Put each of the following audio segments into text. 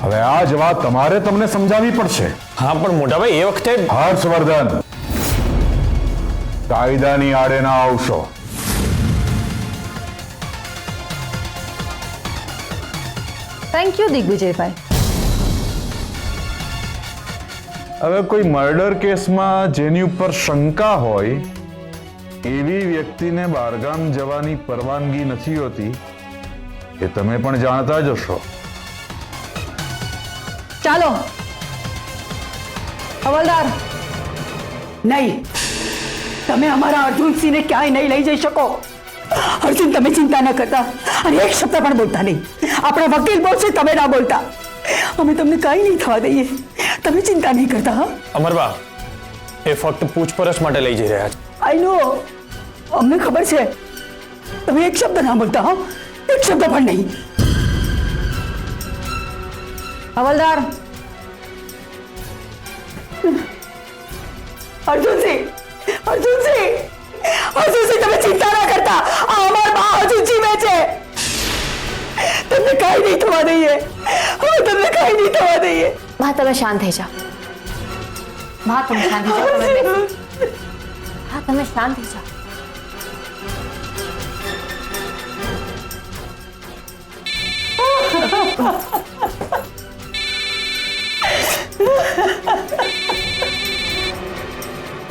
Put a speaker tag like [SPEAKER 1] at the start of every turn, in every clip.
[SPEAKER 1] હવે આ જ વાત તમારે તમને સમજાવવી પડશે.
[SPEAKER 2] હા પણ મોટા ભાઈ એ વખતે
[SPEAKER 1] હર્ષવર્ધન, કાયદાની આડે ના આવશો.
[SPEAKER 3] થેન્ક યુ દિગ્વિજયભાઈ.
[SPEAKER 1] હવે કોઈ મર્ડર કેસમાં જેની ઉપર શંકા હોય એવી વ્યક્તિને બહારગામ જવાની પરવાનગી નથી હોતી, એ તમે પણ જાણતા જ હશો.
[SPEAKER 3] ચાલો હવલદાર.
[SPEAKER 4] નહીં, તમે અમારા અર્જુનસિંહને ક્યાંય નહીં લઈ જઈ શકો. અર્જુન, તમે ચિંતા ન કરતા અને એક શબ્દ પણ બોલતા નહીં. આપણા વકીલ બોલશે, તમે ના બોલતા. અમે તમને કાંઈ નહીં થવા દઈએ. તમે ચિંતા નહીં કરતા. હા,
[SPEAKER 2] અમરબા એ ફક્ત પૂછપરછ માટે લઈ જઈ રહ્યા છે.
[SPEAKER 4] આઈ નો, અમને ખબર છે. તમે એક શબ્દ ના બોલતા. હા, એક શબ્દ પણ નહીં.
[SPEAKER 3] હવલદાર.
[SPEAKER 4] અર્જુનસિંહ, અર્જુનસિંહ, અર્જુનસિંહ, તમે ચિંતા ના કરતા. આ અમારા બા હજુ જીવે છે. તમને કાંઈ નહીં થવા દઈએ. હવે તમને કાંઈ નહીં થવા દઈએ.
[SPEAKER 5] માં તમે શાંત થઈ જાઓ. માં તમે શાંત થઈ જાઓ. તમે બેસો. હા તમે શાંત થઈ જાઓ.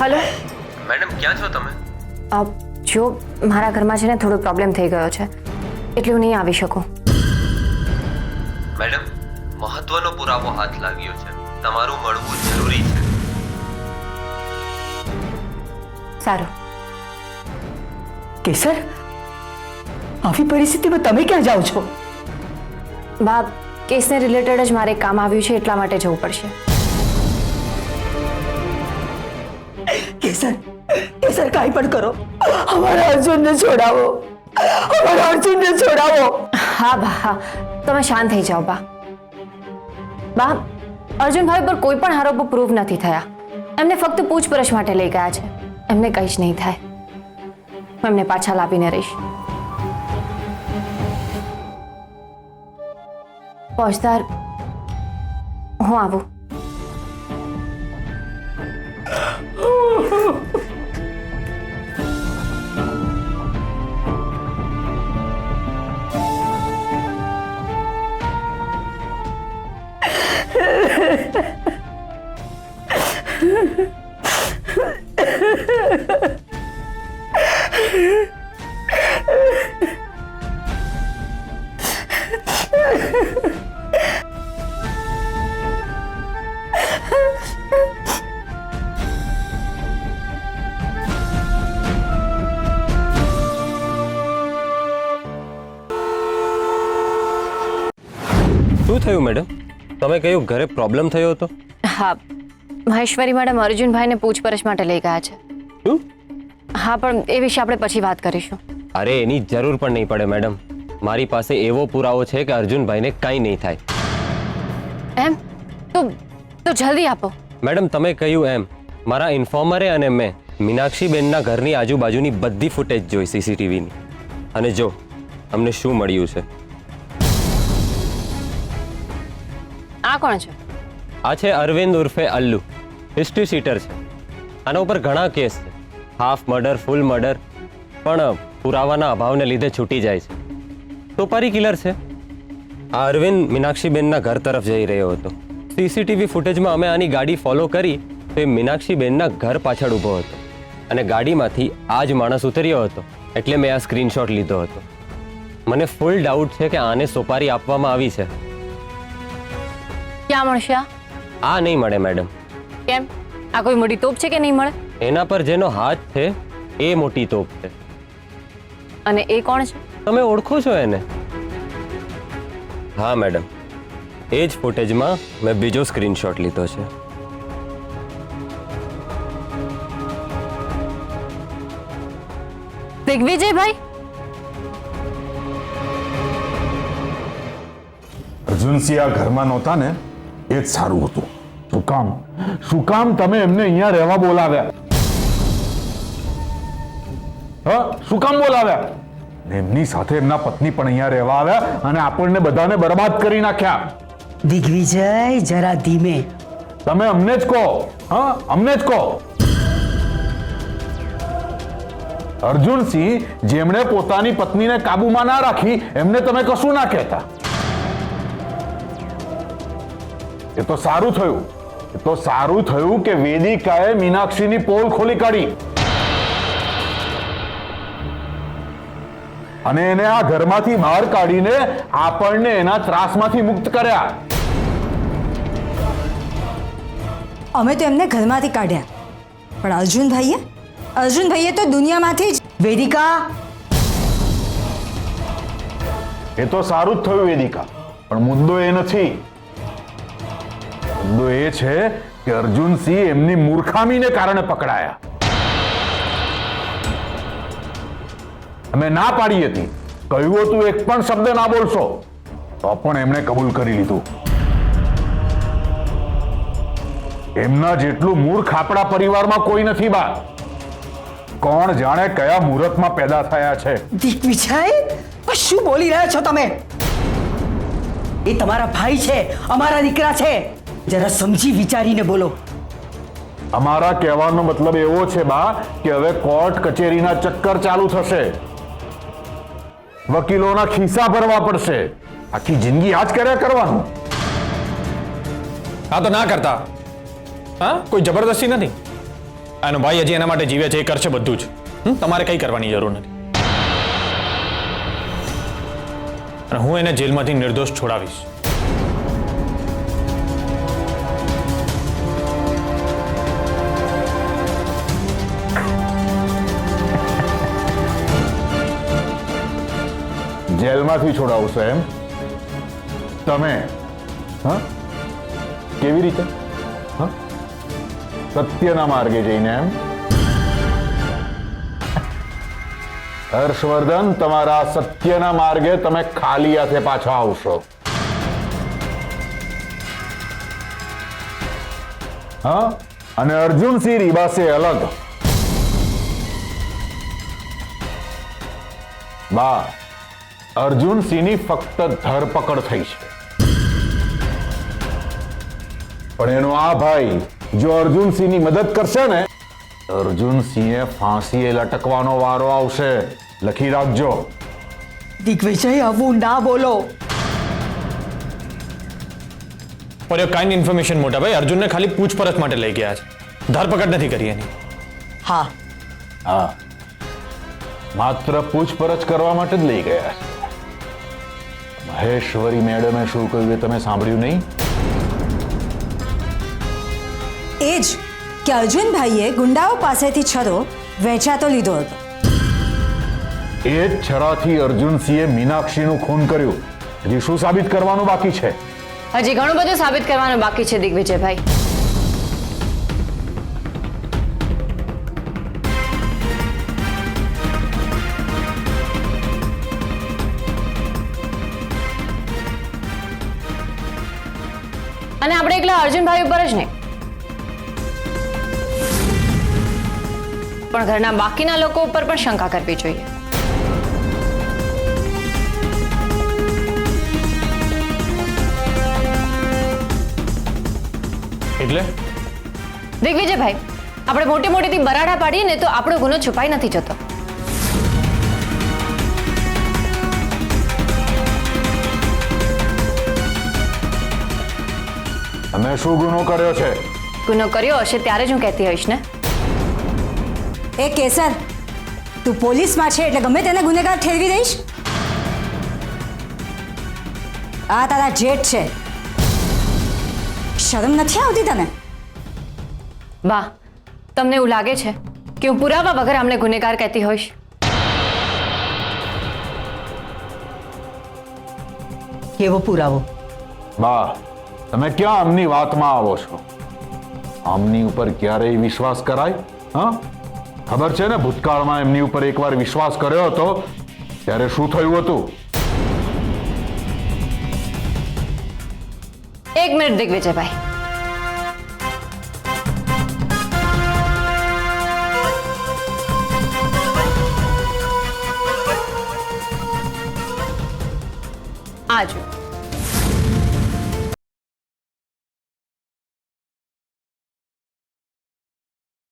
[SPEAKER 5] હેલો
[SPEAKER 6] મેડમ, ક્યાં છો તમે?
[SPEAKER 5] જો મારા ઘરમાં છે ને થોડો પ્રોબ્લેમ થઈ ગયો છે એટલે હું નહીં આવી શકું.
[SPEAKER 6] મેડમ, મહત્વનો પુરાવો હાથ લાગ્યો છે. તમારું મળવું જરૂરી છે.
[SPEAKER 5] સારું.
[SPEAKER 4] કેસર, આવી પરિસ્થિતિમાં તમે ક્યાં જાઓ છો?
[SPEAKER 5] બા, કેસને રિલેટેડ જ મારે એક કામ આવ્યું છે એટલા માટે જવું પડશે.
[SPEAKER 4] કેસર, કેસર, કાંઈ પણ કરો, અમારા અર્જુનને છોડાવો. અમારા અર્જુનને છોડાવો.
[SPEAKER 5] હા બા, હા તમે શાંત થઈ જાઓ. બા, અર્જુનભાઈ પર કોઈ પણ આરોપો પ્રૂવ નથી થયા. એમને ફક્ત પૂછપરછ માટે લઈ ગયા છે. એમને કંઈ જ નહીં થાય. હું એમને પાછા લાવીને રહીશ. પહોંચદાર, હું આવું.
[SPEAKER 6] શું થયું મેડમ? તમે કહ્યું ઘરે પ્રોબ્લેમ થયો હતો?
[SPEAKER 5] હા, મહેશ્વરી મેડમ અર્જુનભાઈને પૂછપરછ માટે લઈ ગયા છે.
[SPEAKER 6] શું?
[SPEAKER 5] હા, પણ એ વિશે આપણે પછી વાત કરીશું.
[SPEAKER 6] અરે એની જરૂર પણ નહીં પડે મેડમ. મારી પાસે એવો પુરાવો છે કે અર્જુનભાઈને કંઈ નહીં થાય.
[SPEAKER 5] એમ? તો જલ્દી આપો.
[SPEAKER 6] મેડમ, તમે કહ્યું એમ મારા ઇન્ફોર્મરે અને મેં મીનાક્ષીબેનના ઘરની આજુબાજુની બધી ફૂટેજ જોઈ સીસીટીવીની, અને જો અમને શું મળ્યું છે.
[SPEAKER 5] આ કોણ છે?
[SPEAKER 6] આ છે અરવિંદ ઉર્ફે અલ્લુ. હિસ્ટ્રી સીટર છે. આના ઉપર ઘણા કેસ છે, હાફ મર્ડર, ફૂલ મર્ડર, પણ પુરાવાના અભાવને લીધે છૂટી જાય છે. ટોપારી કિલર છે. આ અરવિંદ મીનાક્ષીબેનના ઘર તરફ જઈ રહ્યો હતો. સીસીટીવી ફૂટેજમાં અમે આની ગાડી ફોલો કરી તો એ મીનાક્ષીબેનના ઘર પાછળ ઊભો હતો અને ગાડીમાંથી આ જ માણસ ઉતર્યો હતો, એટલે મેં આ સ્ક્રીનશોટ લીધો હતો. મને ફૂલ ડાઉટ છે કે આને સોપારી આપવામાં આવી છે.
[SPEAKER 5] ક્યાં મળશે આ?
[SPEAKER 6] આ નહીં મળે મેડમ.
[SPEAKER 5] કેમ? આ કોઈ મોટી તોપ છે કે નહીં મળે?
[SPEAKER 6] એના પર જેનો હાથ છે એ મોટી તોપ છે.
[SPEAKER 5] અને એ કોણ છે?
[SPEAKER 6] તમે ઓળખો છો એને? હા મેડમ, એ જ ફૂટેજમાં મેં બીજો સ્ક્રીનશોટ લીધો છે.
[SPEAKER 5] દિગ્વિજયભાઈ,
[SPEAKER 1] અર્જુનસિંહ આ ઘરમાં નહોતા ને એ જ સારું હતું. શું કામ તમે એમને અહીંયા રહેવા બોલાવ્યા? શું કામ બોલાવ્યા? એમની સાથે એમના પત્ની પણ અહીંયા રહેવા આવ્યા અને આપણને બધાને બરબાદ કરી નાખ્યા.
[SPEAKER 4] દિગ્વિજય જરા ધીમે.
[SPEAKER 1] તમે અમને જ કહો. હા, અમને જ કહો. અર્જુનસિંહ જેમણે પોતાની પત્નીને કાબુમાં ના રાખી એમને તમે કશું ના કહેતા. એ તો સારું થયું કે વેદિકાએ મીનાક્ષીની પોલ ખોલી કાઢી અને એને આ ઘરમાંથી બહાર કાઢીને આપણને એના ત્રાસમાંથી મુક્ત કર્યા.
[SPEAKER 7] અમે તો એમને ઘરમાંથી કાઢ્યા, પણ અર્જુનભાઈએ તો દુનિયામાંથી જ.
[SPEAKER 4] વેદિકા,
[SPEAKER 1] એ તો સારું જ થયું વેદિકા, પણ મુદ્દો એ નથી. મુદ્દો એ છે કે અર્જુનસિંહ એમની મૂર્ખામીને કારણે પકડાયા. અમે ના પાડી હતી, કહ્યું હતું એક પણ શબ્દ ના બોલશો, તો પણ એમણે કબૂલ કરી લીધું. એમના જેટલું મૂર્ખ આપણા પરિવારમાં કોઈ નથી બા. કોણ જાણે કયા મુહૂર્તમાં પેદા થયા છે.
[SPEAKER 4] દિગ્વિજય, આ શું બોલી રહ્યા છો તમે? એ તમારા ભાઈ છે, અમારા દીકરા છે. જરા સમજી વિચારીને બોલો.
[SPEAKER 1] અમારા કહેવાનો મતલબ એવો છે બા કે હવે કોર્ટ કચેરીના ચક્કર ચાલુ થશે, વકીલોના ખિસ્સા ભરવા પડશે. આખી જિંદગી આ જ કર્યા કરવાનું.
[SPEAKER 2] હા તો ના કરતા. હા, કોઈ જબરદસ્તી નથી. આનો ભાઈ હજી એના માટે જીવે છે, એ કરશે બધું જ. તમારે કંઈ કરવાની જરૂર નથી. અને હું એને જેલમાંથી નિર્દોષ છોડાવીશ.
[SPEAKER 1] જેલમાંથી છોડાવશો એમ? તમે? હા, કેવી રીતે? હા, સત્યના માર્ગે જઈને એમ? હર્ષવર્ધન, તમારા સત્યના માર્ગે તમે ખાલી હાથે પાછા આવશો. હા, અને અર્જુનસિંહ રીબાસે અલગ. બા, અર્જુનસિંહની ફક્ત ધરપકડ થઈ છે, પણ એનો આ ભાઈ જો અર્જુનસિંહની મદદ કરશે ને, અર્જુનસિંહે ફાંસીએ લટકવાનો વારો આવશે. લખી રાખજો.
[SPEAKER 4] દિગ્વિજય, આવું ના બોલો.
[SPEAKER 2] ફોર યોર કાઇન્ડ ઇન્ફોર્મેશન મોટા ભાઈ, અર્જુનને ખાલી પૂછપરછ માટે લઈ ગયા છે, ધરપકડ નથી કરી એની.
[SPEAKER 4] હા,
[SPEAKER 1] હા, માત્ર પૂછપરછ કરવા માટે જ લઈ ગયા છે. મહેશ્વરી મેડમે શું કહ્યું એ તમે સાંભળ્યું નહીં?
[SPEAKER 7] એ જ કે અર્જુનભાઈએ ગુંડાઓ પાસેથી છરો વેચાતો લીધો હતો.
[SPEAKER 1] એ જ છરાથી અર્જુનસિંહે મીનાક્ષીનું ખૂન કર્યું. હજી શું સાબિત કરવાનું બાકી છે?
[SPEAKER 5] હજી ઘણું બધું સાબિત કરવાનું બાકી છે દિગ્વિજયભાઈ. અને આપણે એકલા અર્જુનભાઈ ઉપર જ નહીં, પણ ઘરના બાકીના લોકો ઉપર પણ શંકા કરવી જોઈએ.
[SPEAKER 2] એટલે
[SPEAKER 5] દિગ્વિજયભાઈ, આપણે મોટી મોટીથી બરાડા પાડીએ ને તો આપણો ગુનો છુપાઈ નથી જતો.
[SPEAKER 1] તમે શું ગુનો કર્યો છે?
[SPEAKER 5] ગુનો કર્યો હશે ત્યારે જ હું કહેતી હોઈશ ને.
[SPEAKER 7] એ કેસર, તું પોલીસમાં છે એટલે ગમે તેને ગુનેગાર ઠેરવી દઈશ? આ તારા જેઠ છે, શરમ નથી આવતી તને?
[SPEAKER 5] બા, તમને એવું લાગે છે કે હું પુરાવા વગર આમને ગુનેગાર કહેતી હોઈશ?
[SPEAKER 4] કેવો પુરાવો?
[SPEAKER 1] બા, તમે ક્યાં આમની વાતમાં આવો છો? આમની ઉપર ક્યારેય વિશ્વાસ કરાય? હા, ખબર છે ને ભૂતકાળમાં એમની ઉપર એકવાર વિશ્વાસ કર્યો હતો ત્યારે શું થયું હતું?
[SPEAKER 5] એક મિનિટ દિગ્વિજયભાઈ. આજો